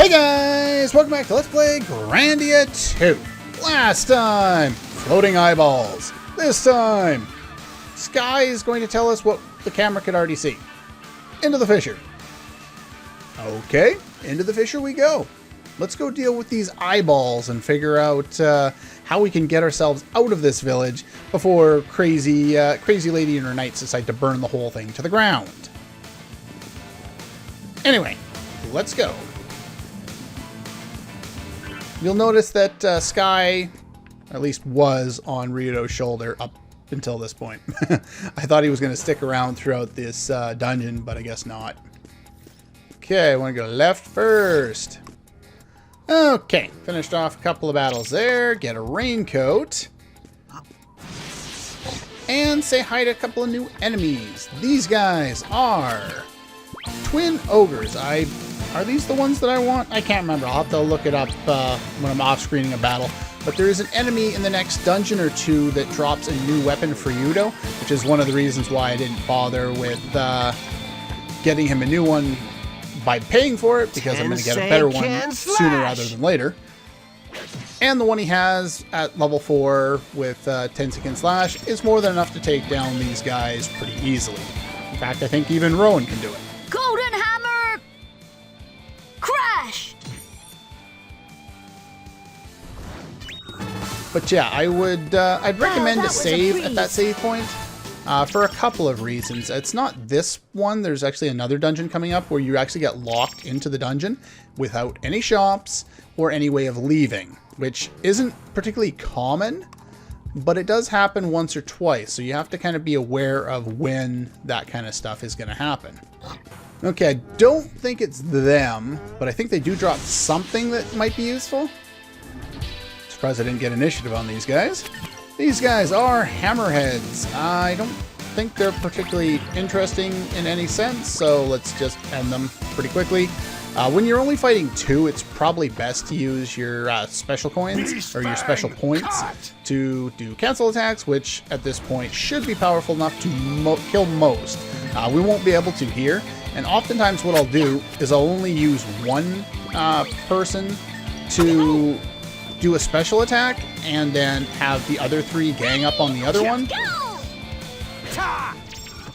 Hey guys, welcome back to Let's Play Grandia 2. Last time, floating eyeballs. This time, Sky is going to tell us what the camera could already see. Into the fissure. Okay, into the fissure we go. Let's go deal with these eyeballs and figure out how we can get ourselves out of this village before crazy lady and her knights decide to burn the whole thing to the ground. Anyway, let's go. You'll notice that Sky, at least was on Ryudo's shoulder up until this point. I thought he was going to stick around throughout this dungeon, but I guess not. Okay, I want to go left first. Okay, finished off a couple of battles there. Get a raincoat. And say hi to a couple of new enemies. These guys are twin ogres. Are these the ones that I want? I can't remember. I'll have to look it up when I'm off-screening a battle. But there is an enemy in the next dungeon or two that drops a new weapon for Ryudo, which is one of the reasons why I didn't bother with getting him a new one by paying for it, because I'm going to get a better one sooner rather than later. And the one he has at level 4 with 10-second slash is more than enough to take down these guys pretty easily. In fact, I think even Rowan can do it. Golden Hammer! Crash! But yeah, I'd recommend to save at that save point for a couple of reasons. It's not this one. There's actually another dungeon coming up where you actually get locked into the dungeon without any shops or any way of leaving, which isn't particularly common, but it does happen once or twice. So you have to kind of be aware of when that kind of stuff is going to happen. Okay, I don't think it's them, but I think they do drop something that might be useful. Surprised I didn't get initiative on these guys. These guys are hammerheads. I don't think they're particularly interesting in any sense, so let's just end them pretty quickly. When you're only fighting two, it's probably best to use your special coins, or your special points, to do cancel attacks, which at this point should be powerful enough to kill most. We won't be able to here, and oftentimes what I'll do is I'll only use one person to do a special attack, and then have the other three gang up on the other one.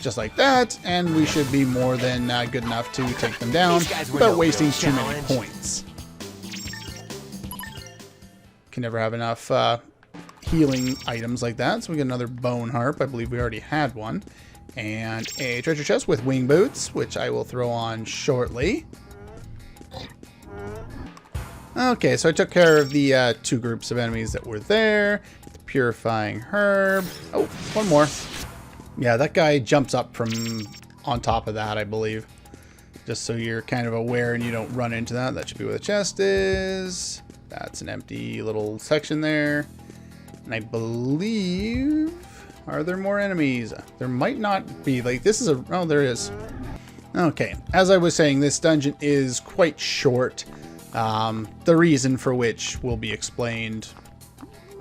Just like that, and we should be more than good enough to take them down without wasting too many points. Can never have enough healing items like that, so we get another bone harp. I believe we already had one. And a treasure chest with wing boots, which I will throw on shortly. Okay, so I took care of the two groups of enemies that were there. The purifying herb. Oh, one more. Yeah, that guy jumps up from on top of that, I believe. Just so you're kind of aware and you don't run into that. That should be where the chest is. That's an empty little section there. And I believe... Are there more enemies? There might not be. Like, this is a... Oh, there is. Okay, as I was saying, this dungeon is quite short. The reason for which will be explained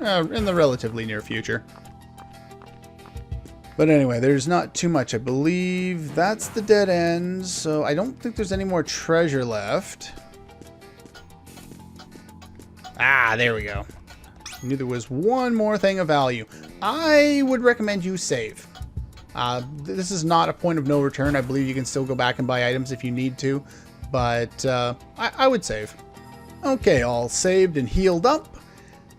in the relatively near future. But anyway, there's not too much. I believe that's the dead end, so I don't think there's any more treasure left. Ah, there we go. I knew there was one more thing of value. I would recommend you save. This is not a point of no return. I believe you can still go back and buy items if you need to, but I would save. Okay, all saved and healed up.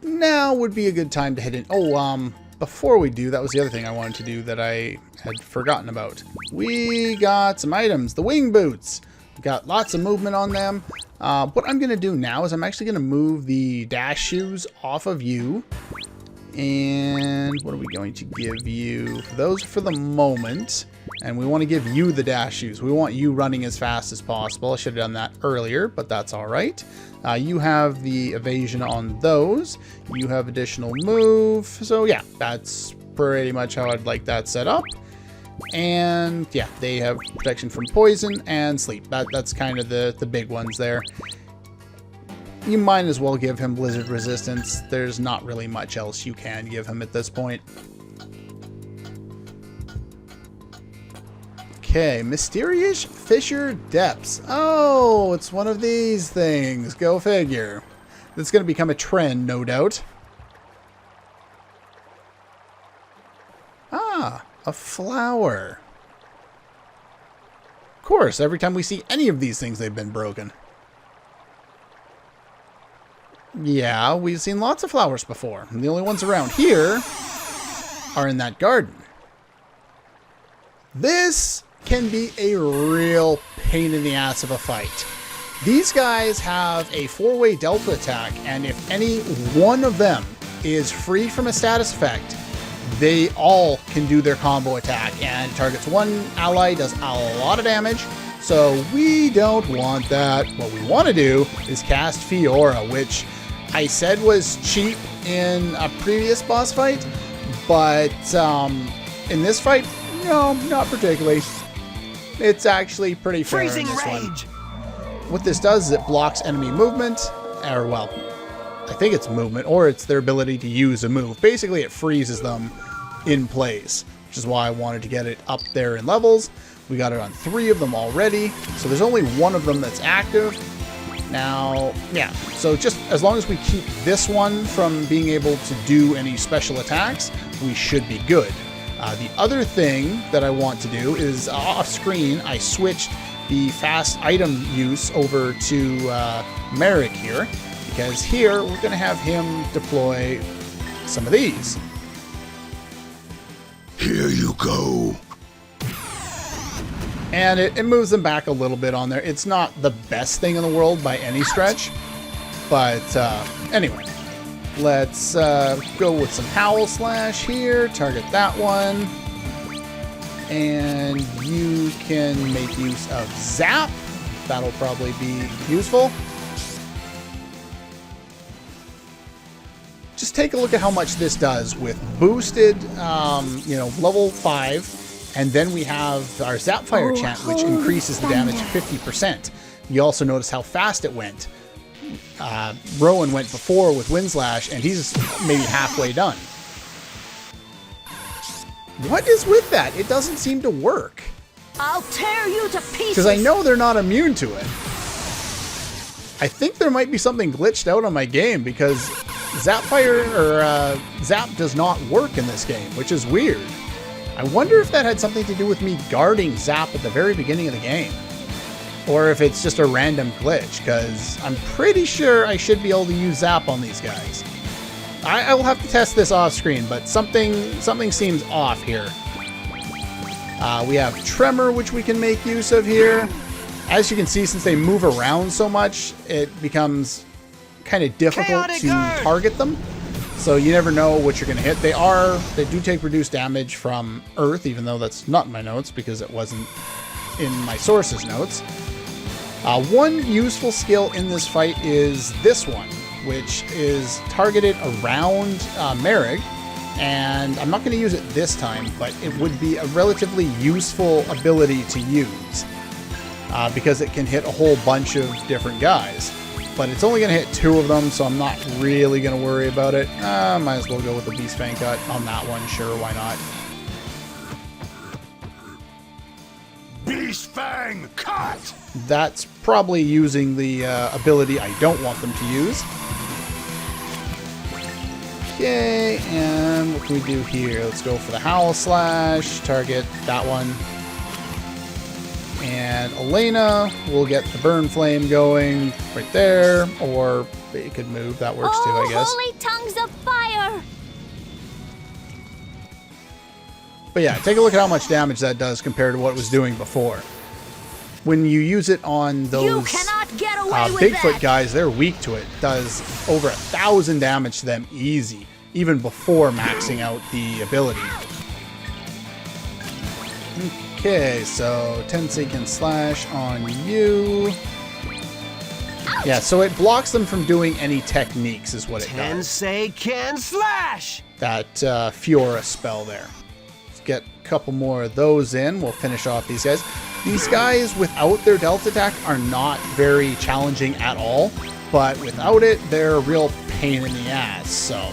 Now would be a good time to hit in. Oh, before we do, that was the other thing I wanted to do that I had forgotten about. We got some items, the wing boots. Got lots of movement on them. What I'm going to do now is I'm actually going to move the dash shoes off of you. And what are we going to give you? Those for the moment. And we want to give you the dash shoes. We want you running as fast as possible. I should have done that earlier, but that's all right. You have the evasion on those. You have additional move. So yeah, that's pretty much how I'd like that set up. And yeah, they have protection from poison and sleep. That's kind of the big ones there. You might as well give him blizzard resistance. There's not really much else you can give him at this point. Okay, Mysterious Fissure Depths. Oh, it's one of these things. Go figure. It's going to become a trend, no doubt. Ah, a flower. Of course, every time we see any of these things, they've been broken. Yeah, we've seen lots of flowers before. And the only ones around here are in that garden. This can be a real pain in the ass of a fight. These guys have a 4-way delta attack, and if any one of them is free from a status effect, they all can do their combo attack, and targets one ally, does a lot of damage, so we don't want that. What we want to do is cast Fiora, which I said was cheap in a previous boss fight, but in this fight, no, not particularly. It's actually pretty fair in this one. What this does is it blocks enemy movement, or well, I think it's movement, or it's their ability to use a move. Basically, it freezes them in place, which is why I wanted to get it up there in levels. We got it on 3 of them already, so there's only 1 of them that's active. Now, yeah, so just as long as we keep this one from being able to do any special attacks, we should be good. The other thing that I want to do is off screen, I switched the fast item use over to Merrick here, because here we're going to have him deploy some of these. Here you go. And it moves them back a little bit on there. It's not the best thing in the world by any stretch, but anyway. Let's go with some Howl Slash here. Target that one. And you can make use of Zap. That'll probably be useful. Just take a look at how much this does with boosted, level 5. And then we have our Zapfire chant, which increases the damage 50%. You also notice how fast it went. Rowan went before with Windslash, and he's maybe halfway done. What is with that? It doesn't seem to work. I'll tear you to pieces. Because I know they're not immune to it. I think there might be something glitched out on my game, because Zapfire or Zap does not work in this game, which is weird. I wonder if that had something to do with me guarding Zap at the very beginning of the game. Or if it's just a random glitch, because I'm pretty sure I should be able to use Zap on these guys. I will have to test this off screen, but something seems off here. We have Tremor, which we can make use of here. As you can see, since they move around so much, it becomes kind of difficult to target them. So you never know what you're going to hit. They do take reduced damage from Earth, even though that's not in my notes because it wasn't in my sources notes. One useful skill in this fight is this one, which is targeted around Merrick, and I'm not going to use it this time, but it would be a relatively useful ability to use because it can hit a whole bunch of different guys. But it's only going to hit 2 of them, so I'm not really going to worry about it. Might as well go with the Beast Fang Cut on that one. Sure, why not? Beast Fang Cut! That's probably using the ability I don't want them to use. Okay, and what can we do here? Let's go for the Howl Slash. Target that one. And Elena will get the Burn Flame going right there. Or it could move. That works too, I guess. Holy tongues of fire! But yeah, take a look at how much damage that does compared to what it was doing before. When you use it on those Bigfoot guys, they're weak to it. It does over 1,000 damage to them easy, even before maxing out the ability. Okay, so Tensei can slash on you. Yeah, so it blocks them from doing any techniques is what it does. Tensei can slash! That Fiora spell there. Let's get a couple more of those in. We'll finish off these guys. These guys, without their Delta attack, are not very challenging at all. But without it, they're a real pain in the ass. So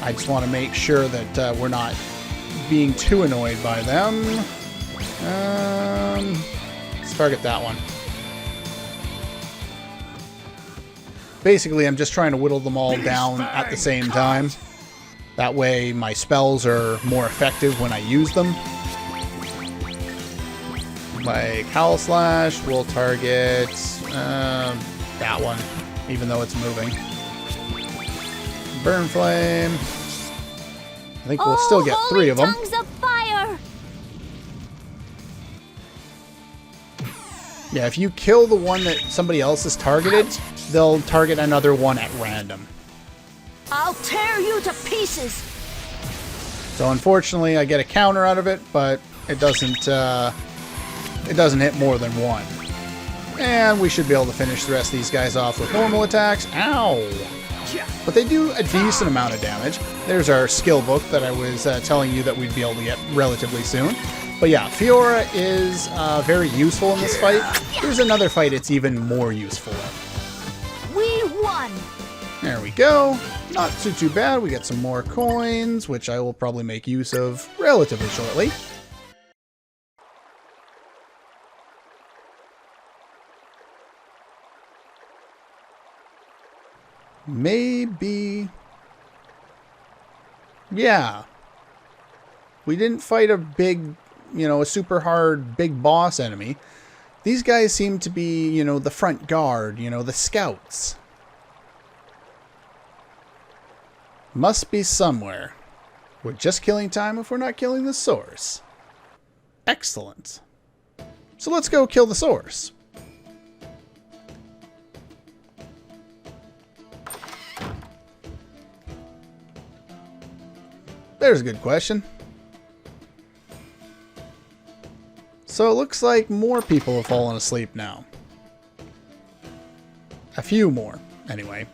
I just want to make sure that we're not being too annoyed by them. Let's target that one. Basically, I'm just trying to whittle them all down at the same time. That way, my spells are more effective when I use them. Like Howl Slash will target that one, even though it's moving. Burn Flame. I think we'll still get 3 of them. Tongues of fire! Yeah, if you kill the one that somebody else has targeted, they'll target another one at random. I'll tear you to pieces! So unfortunately, I get a counter out of it, but it doesn't hit more than 1. And we should be able to finish the rest of these guys off with normal attacks. Ow! But they do a decent amount of damage. There's our skill book that I was telling you that we'd be able to get relatively soon. But yeah, Fiora is very useful in this fight. There's another fight it's even more useful in. We won! There we go. Not too bad. We get some more coins, which I will probably make use of relatively shortly. Maybe... yeah. We didn't fight a big, a super hard big boss enemy. These guys seem to be, the front guard, the scouts. Must be somewhere. We're just killing time if we're not killing the source. Excellent. So let's go kill the source. There's a good question. So it looks like more people have fallen asleep now. A few more, anyway.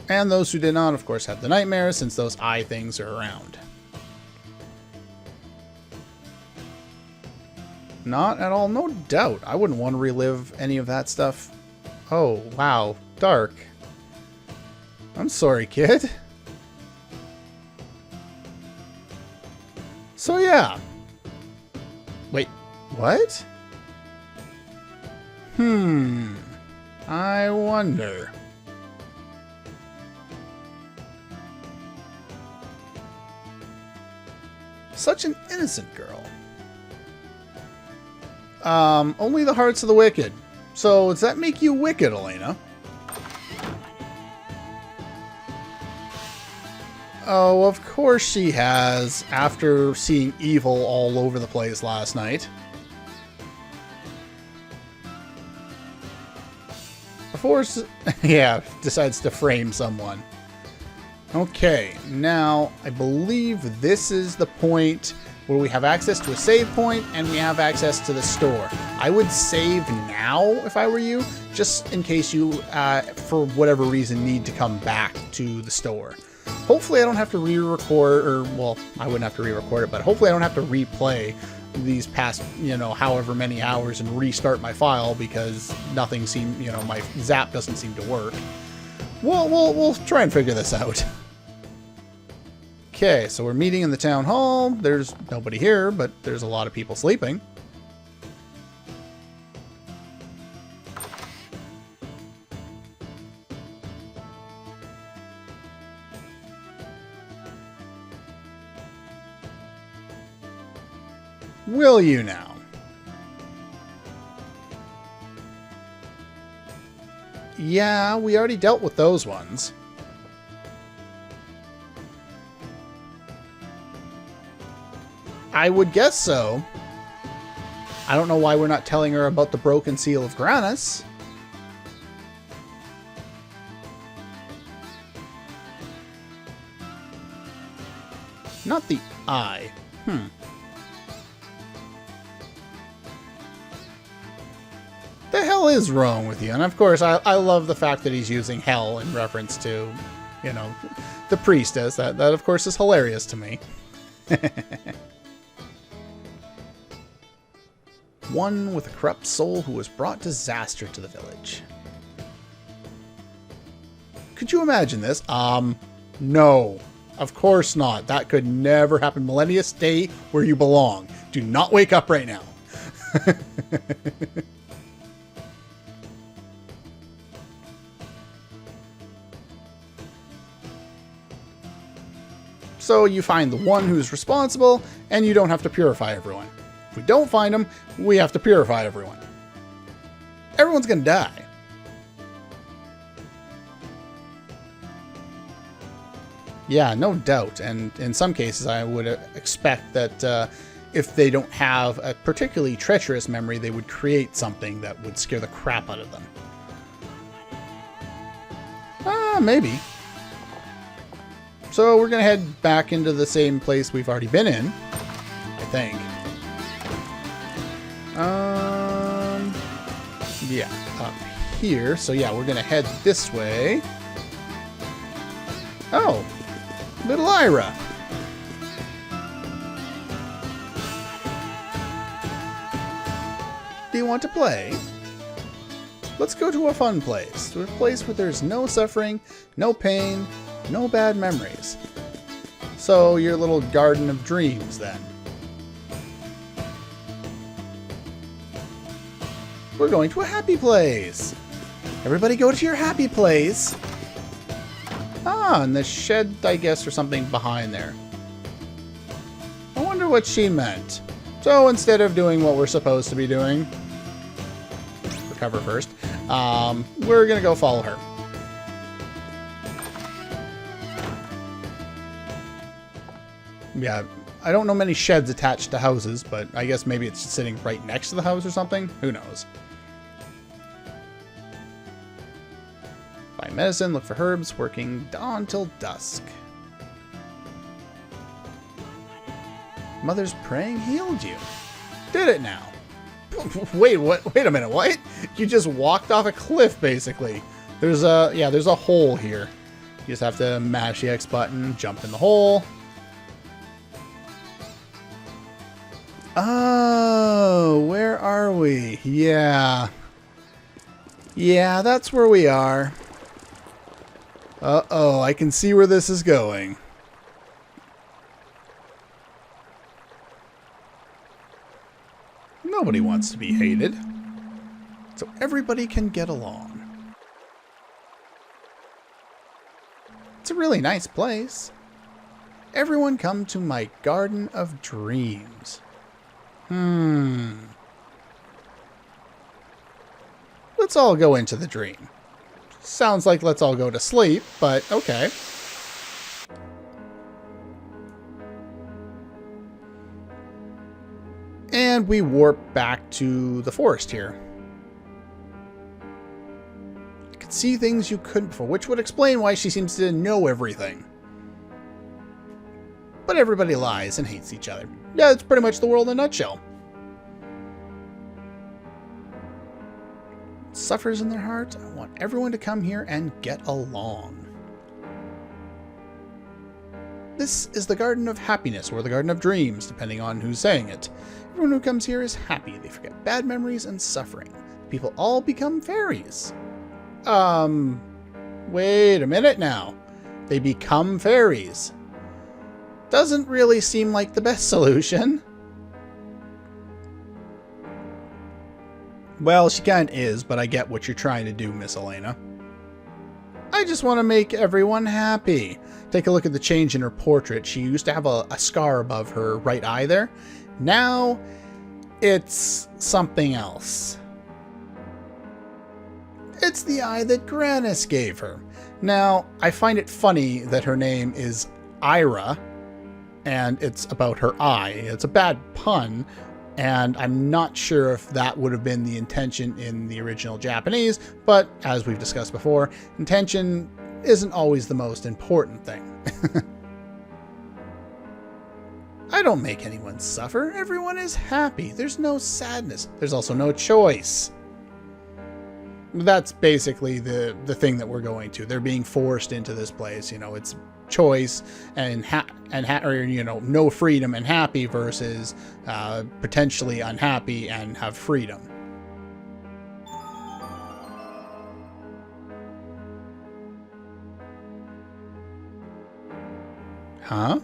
And those who did not, of course, have the nightmares, since those eye things are around. Not at all, no doubt. I wouldn't want to relive any of that stuff. Oh, wow. Dark. I'm sorry, kid. So yeah. Wait, what? I wonder. Such an innocent girl. Only the hearts of the wicked. So does that make you wicked, Elena? Oh, of course she has, after seeing evil all over the place last night. Before, yeah, decides to frame someone. Okay, now I believe this is the point where we have access to a save point and we have access to the store. I would save now if I were you, just in case you, for whatever reason, need to come back to the store. Hopefully I don't have to re-record, or, well, I wouldn't have to re-record it, but hopefully I don't have to replay these past, however many hours and restart my file because nothing seemed, my zap doesn't seem to work. We'll try and figure this out. Okay, so we're meeting in the town hall. There's nobody here, but there's a lot of people sleeping. Will you now? Yeah, we already dealt with those ones. I would guess so. I don't know why we're not telling her about the broken seal of Granis. Not the eye. The hell is wrong with you? And of course, I love the fact that he's using hell in reference to, the priestess. That of course is hilarious to me. One with a corrupt soul who has brought disaster to the village. Could you imagine this? No. Of course not. That could never happen. Millennia, stay where you belong. Do not wake up right now. So you find the one who's responsible, and you don't have to purify everyone. If we don't find them, we have to purify everyone. Everyone's gonna die. Yeah, no doubt. And in some cases, I would expect that if they don't have a particularly treacherous memory, they would create something that would scare the crap out of them. Maybe. So we're going to head back into the same place we've already been in, I think. Yeah, up here. So yeah, we're going to head this way. Oh, little Ira. Do you want to play? Let's go to a fun place. To a place where there's no suffering, no pain, no bad memories. So, your little garden of dreams, then. We're going to a happy place. Everybody go to your happy place. Ah, and the shed, I guess, or something behind there. I wonder what she meant. So, instead of doing what we're supposed to be doing, recover first, we're going to go follow her. Yeah, I don't know many sheds attached to houses, but I guess maybe it's sitting right next to the house or something. Who knows? Buy medicine, look for herbs, working dawn till dusk. Mother's praying healed you. Did it now. Wait, what? Wait a minute, what? You just walked off a cliff, basically. There's a hole here. You just have to mash the X button, jump in the hole. Oh, where are we? Yeah. Yeah, that's where we are. Uh-oh, I can see where this is going. Nobody wants to be hated. So everybody can get along. It's a really nice place. Everyone come to my garden of dreams. Let's all go into the dream. Sounds like let's all go to sleep, but okay. And we warp back to the forest here. You could see things you couldn't before, which would explain why she seems to know everything. But everybody lies and hates each other. Yeah, it's pretty much the world in a nutshell. Suffers in their heart. I want everyone to come here and get along. This is the Garden of Happiness, or the Garden of Dreams, depending on who's saying it. Everyone who comes here is happy. They forget bad memories and suffering. People all become fairies. Wait a minute now. They become fairies. Doesn't really seem like the best solution. Well, she kind of is, but I get what you're trying to do, Miss Elena. I just want to make everyone happy. Take a look at the change in her portrait. She used to have a scar above her right eye there. Now, it's something else. It's the eye that Grannis gave her. Now, I find it funny that her name is Ira, and it's about her eye. It's a bad pun, and I'm not sure if that would have been the intention in the original Japanese, but as we've discussed before, intention isn't always the most important thing. I don't make anyone suffer. Everyone is happy. There's no sadness. There's also no choice. That's basically the thing that we're going to. They're being forced into this place. You know, it's choice and no freedom and happy versus potentially unhappy and have freedom. Huh?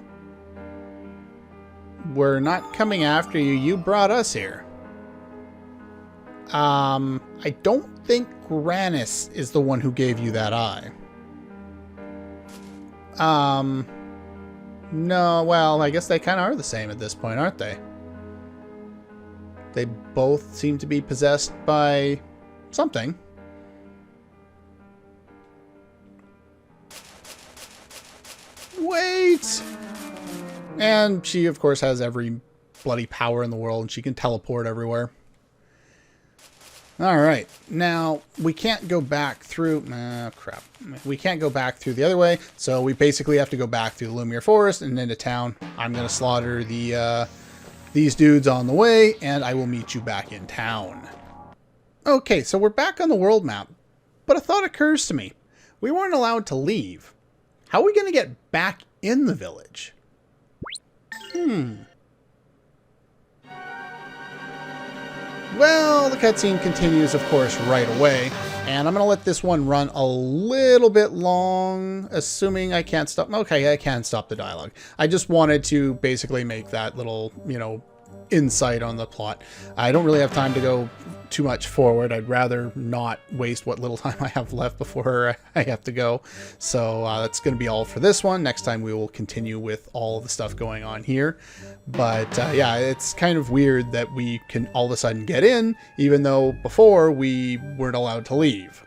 we're not coming after you. You brought us here. I don't think Granis is the one who gave you that eye. No, well, I guess they kind of are the same at this point, aren't they? They both seem to be possessed by something. Wait! And she, of course, has every bloody power in the world, and she can teleport everywhere. Alright, now, we can't go back through... crap. We can't go back through the other way, so we basically have to go back through the Lumiere Forest and into town. I'm going to slaughter these dudes on the way, and I will meet you back in town. Okay, so we're back on the world map, but a thought occurs to me. We weren't allowed to leave. How are we going to get back in the village? Well, the cutscene continues, of course, right away. And I'm going to let this one run a little bit long, assuming I can't stop. Okay, I can stop the dialogue. I just wanted to basically make that little, insight on the plot. I don't really have time to go too much forward. I'd rather not waste what little time I have left before I have to go. So that's going to be all for this one. Next time we will continue with all the stuff going on here. But yeah, it's kind of weird that we can all of a sudden get in, even though before we weren't allowed to leave.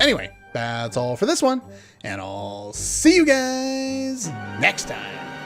Anyway, that's all for this one, and I'll see you guys next time.